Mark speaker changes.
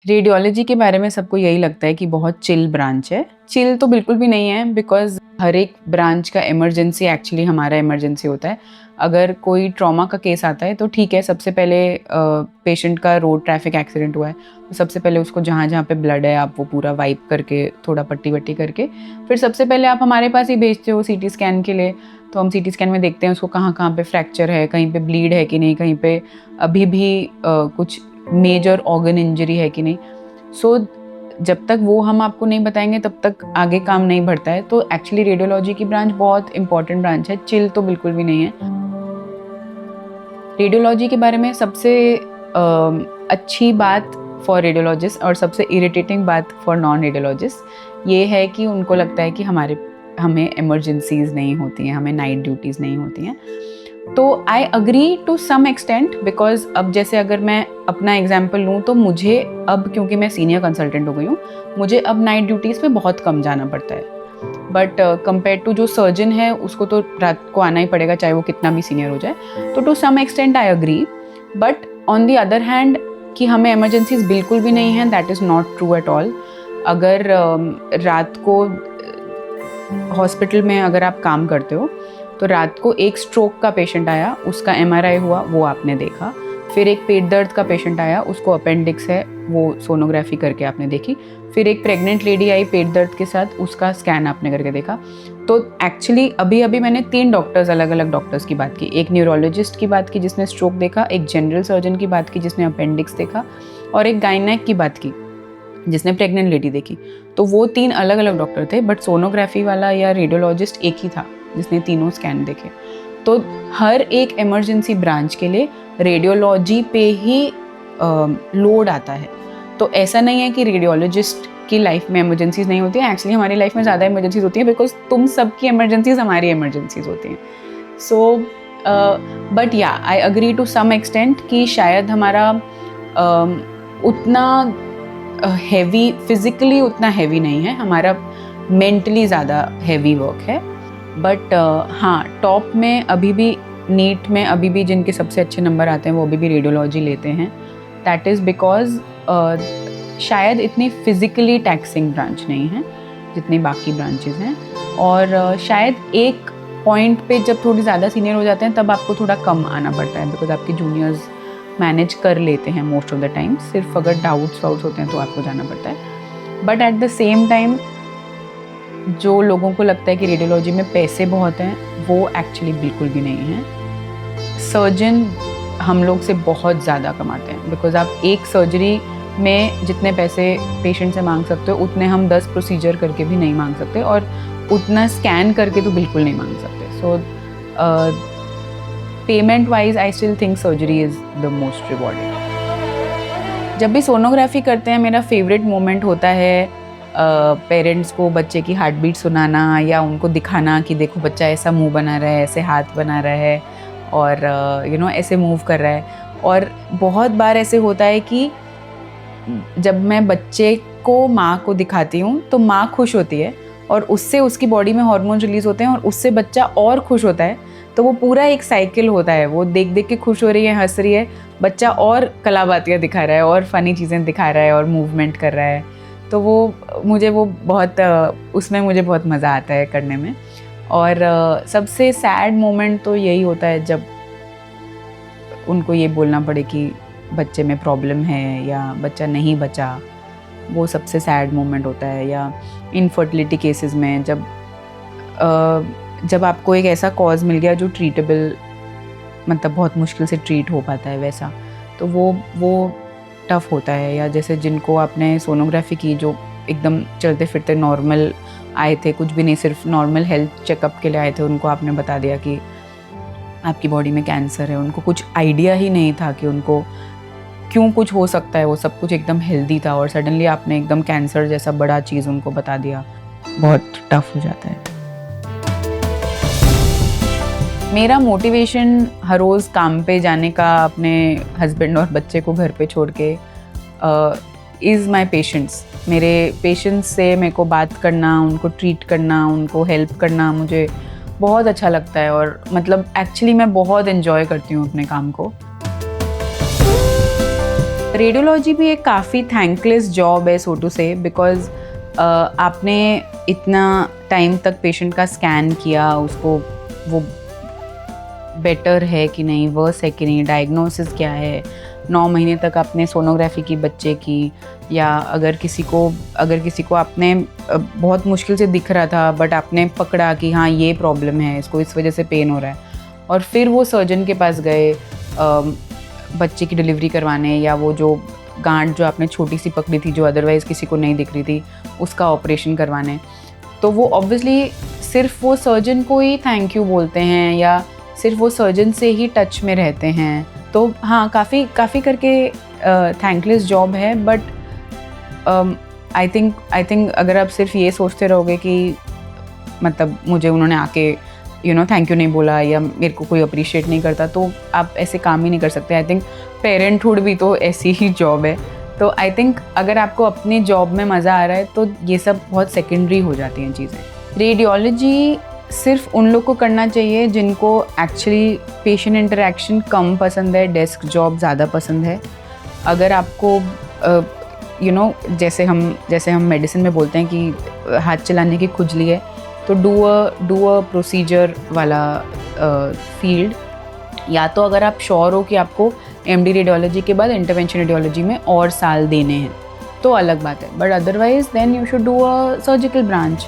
Speaker 1: Radiology के बारे में सबको यही लगता है कि बहुत चिल ब्रांच है। चिल तो बिल्कुल भी नहीं है, बिकॉज हर एक ब्रांच का इमरजेंसी एक्चुअली हमारा इमरजेंसी होता है। अगर कोई ट्रॉमा का केस आता है तो ठीक है, सबसे पहले पेशेंट का रोड ट्रैफिक एक्सीडेंट हुआ है तो सबसे पहले उसको जहाँ जहाँ पे ब्लड है आप वो पूरा वाइप करके थोड़ा पट्टी वट्टी करके फिर सबसे पहले आप हमारे पास ही भेजते हो सीटी स्कैन के लिए। तो हम सीटी स्कैन में देखते हैं उसको कहाँ कहाँ पे फ्रैक्चर है, कहीं पे ब्लीड है कि नहीं, कहीं पे अभी भी कुछ मेजर ऑर्गन इंजरी है कि नहीं। सो जब तक वो हम आपको नहीं बताएंगे तब तक आगे काम नहीं बढ़ता है। तो एक्चुअली रेडियोलॉजी की ब्रांच बहुत इंपॉर्टेंट ब्रांच है, चिल तो बिल्कुल भी नहीं है। रेडियोलॉजी के बारे में सबसे अच्छी बात फॉर रेडियोलॉजिस्ट और सबसे इरिटेटिंग बात फॉर नॉन रेडियोलॉजिस्ट ये है कि उनको लगता है कि हमें इमरजेंसीज नहीं होती हैं, हमें नाइट ड्यूटीज़ नहीं होती हैं। तो I agree to some extent, because अब जैसे अगर मैं अपना एग्जाम्पल लूँ तो मुझे अब, क्योंकि मैं सीनियर कंसल्टेंट हो गई हूँ, मुझे अब नाइट ड्यूटीज़ पे बहुत कम जाना पड़ता है। बट कंपेयर टू जो सर्जन है उसको तो रात को आना ही पड़ेगा चाहे वो कितना भी सीनियर हो जाए। तो to some extent I agree, but on the other hand कि हमें इमरजेंसीज बिल्कुल भी नहीं है, that is not true at all. अगर रात को हॉस्पिटल में अगर आप काम करते हो तो रात को एक स्ट्रोक का पेशेंट आया, उसका एमआरआई हुआ, वो आपने देखा। फिर एक पेट दर्द का पेशेंट आया, उसको अपेंडिक्स है, वो सोनोग्राफी करके आपने देखी। फिर एक प्रेग्नेंट लेडी आई पेट दर्द के साथ, उसका स्कैन आपने करके देखा। तो एक्चुअली अभी अभी मैंने 3 डॉक्टर्स, अलग अलग डॉक्टर्स की बात की। एक न्यूरोलॉजिस्ट की बात की जिसने स्ट्रोक देखा, एक जनरल सर्जन की बात की जिसने अपेंडिक्स देखा, और एक गायनेक की बात की जिसने प्रेग्नेंट लेडी देखी। तो वो 3 अलग अलग डॉक्टर थे, बट सोनोग्राफी वाला या रेडियोलॉजिस्ट एक ही था जिसने तीनों स्कैन देखे। तो हर एक इमरजेंसी ब्रांच के लिए रेडियोलॉजी पे ही लोड आता है। तो ऐसा नहीं है कि रेडियोलॉजिस्ट की लाइफ में इमरजेंसीज नहीं होती हैं, एक्चुअली हमारी लाइफ में ज़्यादा इमरजेंसीज होती हैं, बिकॉज तुम सबकी इमरजेंसीज हमारी इमरजेंसीज होती हैं। सो बट या I agree to some extent कि शायद हमारा उतना हैवी, फिजिकली उतना हैवी नहीं है, हमारा मेंटली ज़्यादा हैवी वर्क है। बट हाँ, टॉप में अभी भी, नीट में अभी भी जिनके सबसे अच्छे नंबर आते हैं वो अभी भी रेडियोलॉजी लेते हैं। दैट इज़ बिकॉज शायद इतनी फिज़िकली टैक्सिंग ब्रांच नहीं है जितनी बाकी ब्रांचेस हैं। और शायद एक पॉइंट पे जब थोड़ी ज़्यादा सीनियर हो जाते हैं तब आपको थोड़ा कम आना पड़ता है, बिकॉज आपके जूनियर्स मैनेज कर लेते हैं मोस्ट ऑफ द टाइम। सिर्फ अगर डाउट्स होते हैं तो आपको जाना पड़ता है। But at the same time जो लोगों को लगता है कि रेडियोलॉजी में पैसे बहुत हैं, वो एक्चुअली बिल्कुल भी नहीं है। सर्जन हम लोग से बहुत ज़्यादा कमाते हैं, बिकॉज आप एक सर्जरी में जितने पैसे पेशेंट से मांग सकते हो उतने हम 10 प्रोसीजर करके भी नहीं मांग सकते, और उतना स्कैन करके तो बिल्कुल नहीं मांग सकते। सो payment wise I still think surgery is the most rewarding. जब भी सोनोग्राफी करते हैं मेरा फेवरेट मोमेंट होता है पेरेंट्स को बच्चे की हार्ट बीट सुनाना, या उनको दिखाना कि देखो बच्चा ऐसा मुंह बना रहा है, ऐसे हाथ बना रहा है, और ऐसे मूव कर रहा है। और बहुत बार ऐसे होता है कि जब मैं बच्चे को माँ को दिखाती हूँ तो माँ खुश होती है, और उससे उसकी बॉडी में हार्मोन रिलीज होते हैं, और उससे बच्चा और खुश होता है। तो वो पूरा एक साइकिल होता है, वो देख देख के खुश हो रही है, हंस रही है, बच्चा और कलाबातियाँ दिखा रहा है और फनी चीज़ें दिखा रहा है और मूवमेंट कर रहा है। तो वो मुझे उसमें मुझे बहुत मज़ा आता है करने में। और सबसे सैड मोमेंट तो यही होता है जब उनको ये बोलना पड़े कि बच्चे में प्रॉब्लम है या बच्चा नहीं बचा, वो सबसे सैड मोमेंट होता है। या इनफर्टिलिटी केसेस में जब आपको एक ऐसा कॉज मिल गया जो ट्रीटेबल, मतलब बहुत मुश्किल से ट्रीट हो पाता है वैसा, तो वो टफ़ होता है। या जैसे जिनको आपने सोनोग्राफी की जो एकदम चलते फिरते नॉर्मल आए थे, कुछ भी नहीं, सिर्फ नॉर्मल हेल्थ चेकअप के लिए आए थे, उनको आपने बता दिया कि आपकी बॉडी में कैंसर है। उनको कुछ आइडिया ही नहीं था कि उनको क्यों कुछ हो सकता है, वो सब कुछ एकदम हेल्दी था, और सडनली आपने एकदम कैंसर जैसा बड़ा चीज़ उनको बता दिया। बहुत टफ हो जाता है। मेरा मोटिवेशन हर रोज़ काम पे जाने का, अपने हस्बैंड और बच्चे को घर पे छोड़ के, इज़ माई पेशेंट्स। मेरे पेशेंट्स से मेरे को बात करना, उनको ट्रीट करना, उनको हेल्प करना मुझे बहुत अच्छा लगता है। और मतलब एक्चुअली मैं बहुत एंजॉय करती हूँ अपने काम को। रेडियोलॉजी भी एक काफ़ी थैंकलेस जॉब है सो टू से, बिकॉज आपने इतना टाइम तक पेशेंट का स्कैन किया, उसको वो बेटर है कि नहीं, वर्स है कि नहीं, डायग्नोसिस क्या है, 9 महीने तक आपने सोनोग्राफी की बच्चे की, या अगर किसी को आपने बहुत मुश्किल से दिख रहा था बट आपने पकड़ा कि हाँ ये प्रॉब्लम है, इसको इस वजह से पेन हो रहा है, और फिर वो सर्जन के पास गए बच्चे की डिलीवरी करवाने, या वो जो गांठ जो आपने छोटी सी पकड़ी थी जो अदरवाइज़ किसी को नहीं दिख रही थी उसका ऑपरेशन करवाने, तो वो ऑब्वियसली सिर्फ वो सर्जन को ही थैंक यू बोलते हैं या सिर्फ वो सर्जन से ही टच में रहते हैं। तो हाँ, काफ़ी करके थैंकलेस जॉब है, बट आई थिंक अगर आप सिर्फ ये सोचते रहोगे कि मतलब मुझे उन्होंने आके थैंक यू नहीं बोला या मेरे को कोई अप्रिशिएट नहीं करता, तो आप ऐसे काम ही नहीं कर सकते। आई थिंक पेरेंटहुड भी तो ऐसी ही जॉब है। तो आई थिंक अगर आपको अपनी जॉब में मज़ा आ रहा है तो ये सब बहुत सेकेंडरी हो जाती हैं चीज़ें। रेडियोलॉजी सिर्फ उन लोग को करना चाहिए जिनको एक्चुअली पेशेंट इंटरेक्शन कम पसंद है, डेस्क जॉब ज़्यादा पसंद है। अगर आपको जैसे हम मेडिसिन में बोलते हैं कि हाथ चलाने की खुजली है, तो डू अ प्रोसीजर वाला फील्ड, या तो अगर आप श्योर हो कि आपको एमडी रेडियोलॉजी के बाद इंटरवेंशन रेडियोलॉजी में और साल देने हैं तो अलग बात है, but otherwise then you should do a surgical branch.